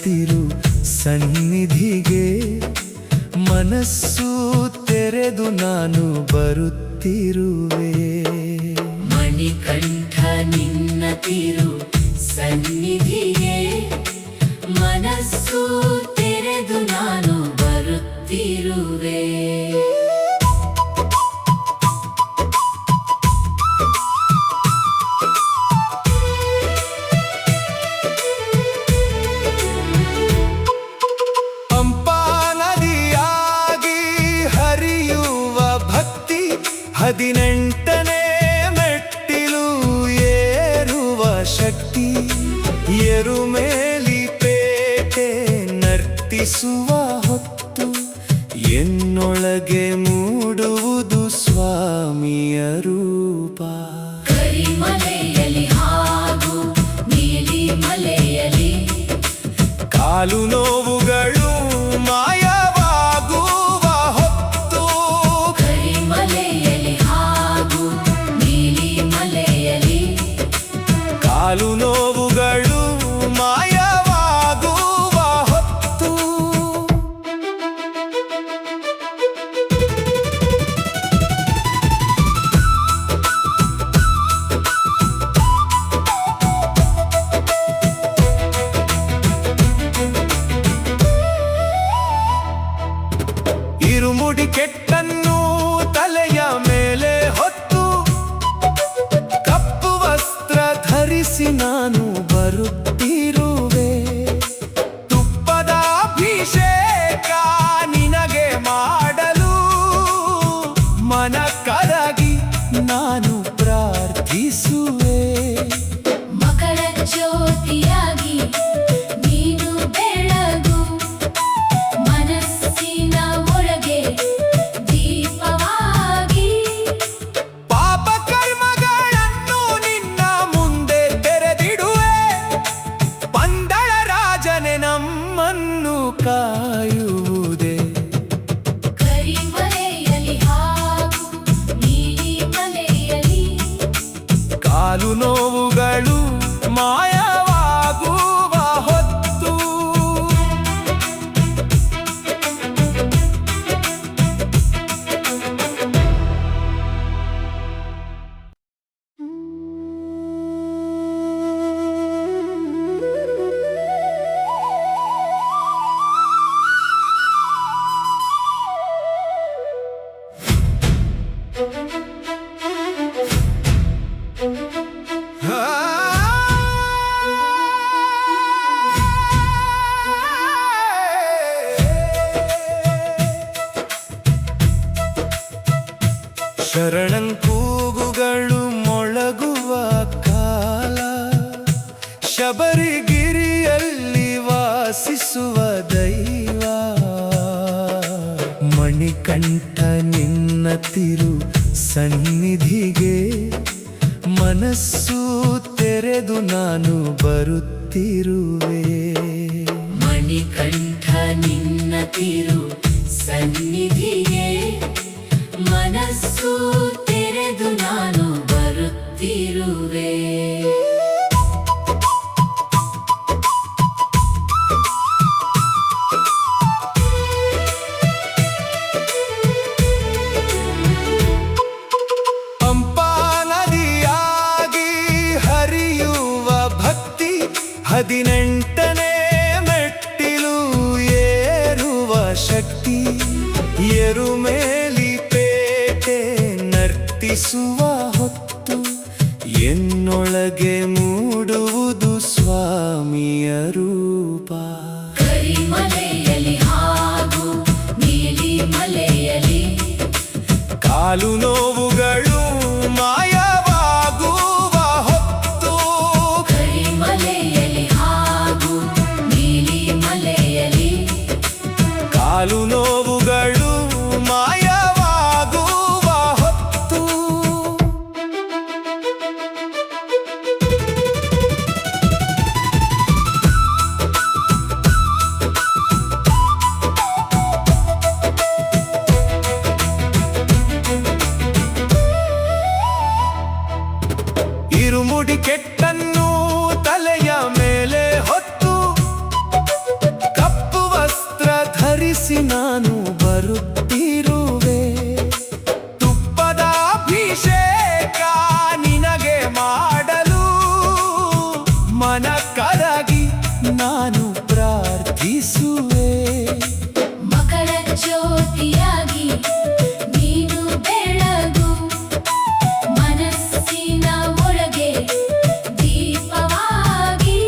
ತಿರು ಸನ್ನಿಧಿಗೆ ಮನಸ್ಸು ತೆರೆದು ನಾನು ಬರುತ್ತಿರುವೆ. ಮಣಿಕಂಠ ನಿನ್ನ ತಿರು ಸನ್ನಿಧಿಗೆ ಮನಸ್ಸು ತೆರೆದು ನಾನು ಬರುತ್ತಿರುವೆ. ನದಿಯಾಗಿ ಹರಿಯುವ ಭಕ್ತಿ 18ನೇ ಮೆಟ್ಟಿಲು ಏರುವ ಶಕ್ತಿ. ಎರುಮೇಲಿ ಪೇಟೆ ನರ್ತಿಸುವ ಹೊತ್ತು ಎನ್ನೊಳಗೆ ಮೂಡುವುದು ಸ್ವಾಮಿಯ ರೂಪ. ಕರಿಮಲೆಯಲ್ಲಿ ಹಾಗೂ ನೀಲಿ ಮಲೆಯಲ್ಲಿ ಕಾಲು ನೋವುಗಳು ಮಾಯವಾಗುವ ಹೊತ್ತು. ಕರಿಮಲೆಯಲ್ಲಿ ಹಾಗೂ ನೀಲಿ ಮಲೆಯಲ್ಲಿ ಕಾಲು ನೋವುಗಳು ಮಾಯವಾಗುವ ಹೊತ್ತು. ಇರುಮುಡಿ ಕೆಟ್ಟನ್ನು ತಲೆಯ ಮೇಲೆ ಹೊತ್ತು ಕಪ್ಪು ವಸ್ತ್ರ ಧರಿಸಿ ನಾನು ಬರುತ್ತಿರುವೆ. ತುಪ್ಪದ ಅಭಿಷೇಕ ನಿನಗೆ ಮಾಡಲು ಮನ ಕರಗಿ ನಾನು ಪ್ರಾರ್ಥಿಸುವೆ. ಮಕರ ಜ್ಯೋತಿಯಾಗಿ ನೀನು ಬೆಳಗು, ಮನಸ್ಸಿನ ಒಳಗೆ ದೀಪವಾಗಿ. ಪಾಪ ಕರ್ಮಗಳನ್ನು ನಿನ್ನ ಮುಂದೆ ತೆರೆದಿಡುವೆ. ಪಂದಳ ರಾಜನೆ ನಮ್ಮನ್ನು ಕಾಯುವುದೇ. ಕರಿಮಲೆಯಲ್ಲಿ ಹಾಗೂ ನೀಲಿ ಮಲೆಯಲ್ಲಿ ಕಾಲು ನೋವುಗಳು ಮಾಯವಾಗುವ ಹೊತ್ತು. ಶರಣಂ ಕೂಗುಗಳು ಮೊಳಗುವ ಕಾಲ. ಶಬರಿಗಿರಿಯಲ್ಲಿ ವಾಸಿಸುವ ದೈವ. ಮಣಿಕಂಠ ನಿನ್ನ ತಿರು ಸನ್ನಿಧಿಗೆ ಮನಸ್ಸು ತೆರೆದು ನಾನು ಬರುತ್ತಿರುವೆ. ಮಣಿಕಂಠ ನಿನ್ನ ತಿರು ಸನ್ನಿಧಿಗೆ ಮನಸ್ಸು ತೆರೆದು ನಾನು ಬರುತ್ತಿರುವೆ. ಪಂಪಾ ನದಿಯಾಗಿ ಹರಿಯುವ ಭಕ್ತಿ 18ನೇ ಮೆಟ್ಟಿಲು ಏರುವ ಶಕ್ತಿ. ಎರುಮೇಲಿ ಪೇಟೆ ನರ್ತಿಸುವ ಹೊತ್ತು ಎನ್ನೊಳಗೆ ಮೂಡುವುದು ಸ್ವಾಮಿಯ ರೂಪ. ಕರಿಮಲೆಯಲ್ಲಿ ಹಾಗೂ ನೀಲಿ ಮಲೆಯಲ್ಲಿ ಕಾಲು ನೋವುಗಳು ಮಾಯವಾಗುವ ಹೊತ್ತು. ಕರಿಮಲೆಯಲ್ಲಿ ಹಾಗೂ ನೀಲಿ ಮಲೆಯಲ್ಲಿ ಕಾಲು ನೋವುಗಳು ಮಾಯವಾಗುವ ಹೊತ್ತು. ಇರುಮುಡಿ ಕೆಟ್ಟನ್ನು ತಲೆಯ ಮೇಲೆ ಹೊತ್ತು ನಾನು ಬರುತ್ತಿರುವೆ. ತುಪ್ಪದ ಅಭಿಷೇಕ ನಿನಗೆ ಮಾಡಲು ಮನ ಕರಗಿ ನಾನು ಪ್ರಾರ್ಥಿಸುವೆ. ಮಕರ ಜ್ಯೋತಿಯಾಗಿ ನೀನು ಬೆಳಗು, ಮನಸ್ಸಿನ ಒಳಗೆ ದೀಪವಾಗಿ.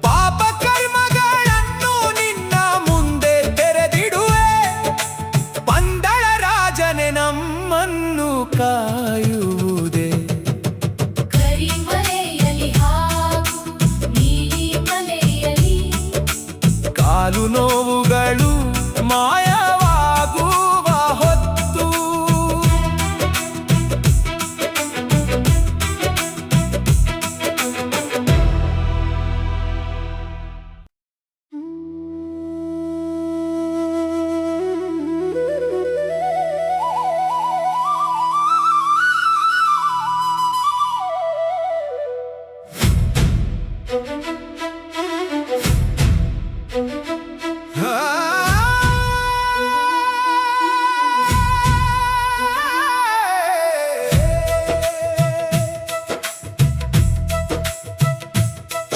ಪಾಪ ಕರ್ಮಗಳನ್ನು ನಿನ್ನ ಮುಂದೆ ತೆರೆದಿಡುವೆ. ಪಂದಳ ರಾಜನೆ ನಮ್ಮನ್ನು ಕಾಯುವುದೇ. ಕರಿಮಲೆಯಲ್ಲಿ ಹಾಗೂ ನೀಲಿ ಮಲೆಯಲ್ಲಿ ಕಾಲು ನೋವುಗಳು ಮಾಯವಾಗುವ ಹೊತ್ತು.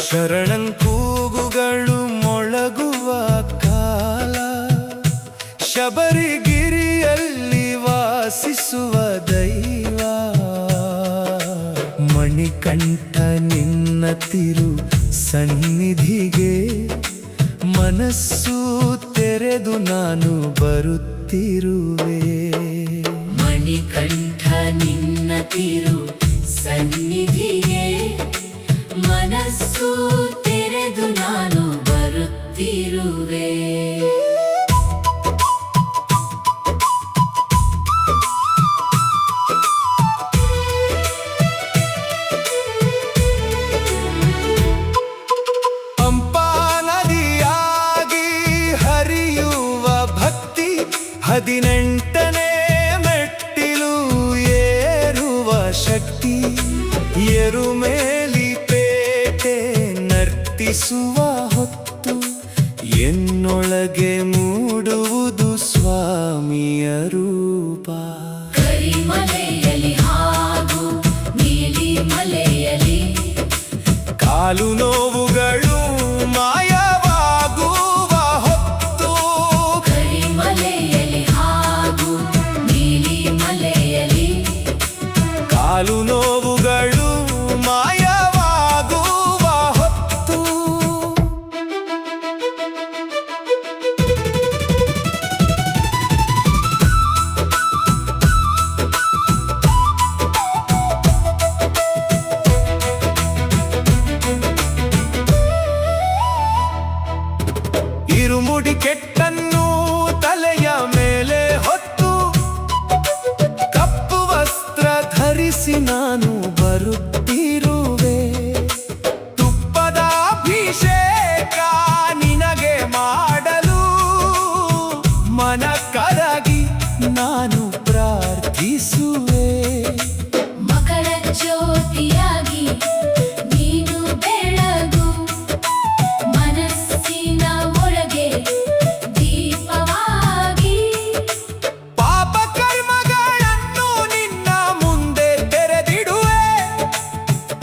ಶರಣಂ ಕೂಗುಗಳು ಮೊಳಗುವ ಕಾಲ, ಶಬರಿಗಿರಿಯಲ್ಲಿ ವಾಸಿಸುವ ದೈವ. ಮಣಿಕಂಠ ನಿನ್ನ ತಿರು ಸನ್ನಿಧಿಗೆ ಮನಸ್ಸು ತೆರೆದು ನಾನು ಬರುತ್ತಿರುವೆ. ಮಣಿಕಂಠ ನಿನ್ನ ತಿರು ಸನ್ನಿಧಿಗೆ ಮನಸ್ಸು ತೆರೆದು ನಾನು ಬರುತ್ತಿರುವೆ. ಪಂಪಾ ನದಿಯಾಗಿ ಹರಿಯುವ ಭಕ್ತಿ, 18ನೇ ಮೆಟ್ಟಿಲು ಏರುವ ಶಕ್ತಿ. ಎರುಮೇಲಿ ಪೇಟೆ ನರ್ತಿಸುವ ಹೊತ್ತು ಎನ್ನೊಳಗೆ ಮೂಡುವುದು ಸ್ವಾಮಿಯ ರೂಪ. ಕರಿಮಲೆಯಲ್ಲಿ ಹಾಗೂ ನೀಲಿ ಮಲೆಯಲ್ಲಿ ಕಾಲು ನೋವುಗಳು ಮಾಯವಾಗುವ ಹೊತ್ತು. ಕರಿಮಲೆಯಲ್ಲಿ ಹಾಗೂ ನೀಲಿ ಮಲೆಯಲ್ಲಿ ಕಾಲು ನೋವುಗಳು ಮಾಯವಾಗುವ ಹೊತ್ತು. ಇರುಮುಡಿ ಕೆಟ್ಟನ್ನು ತಲೆಯ ಮೇಲೆ ಹೊತ್ತು, ಕಪ್ಪು ವಸ್ತ್ರ ಧರಿಸಿ ನಾನು ಬರುತ್ತಿರುವೆ. ತುಪ್ಪದ ಅಭಿಷೇಕ ನಿನಗೆ ಮಾಡಲು ಮನ ಕರಗಿ ನಾನು ಪ್ರಾರ್ಥಿಸುವೆ. ಮಕರ ಜ್ಯೋತಿಯಾಗಿ ನೀನು ಬೆಳಗು, ಮನಸ್ಸಿನ ಒಳಗೆ ದೀಪವಾಗಿ. ಪಾಪ ಕರ್ಮಗಳನ್ನು ನಿನ್ನ ಮುಂದೆ ತೆರೆದಿಡುವೆ.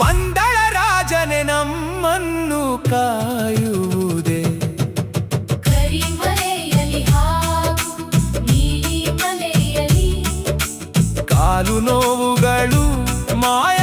ಪಂದಳ ರಾಜನೆ ನಮ್ಮನ್ನು ಕಾಯುವುದೇ. ಕರಿಮಲೆಯಲ್ಲಿ ಹಾಗೂ ನೀಲಿ ಮಲೆಯಲ್ಲಿ ಕಾಲು ನೋವುಗಳು ಮಾಯ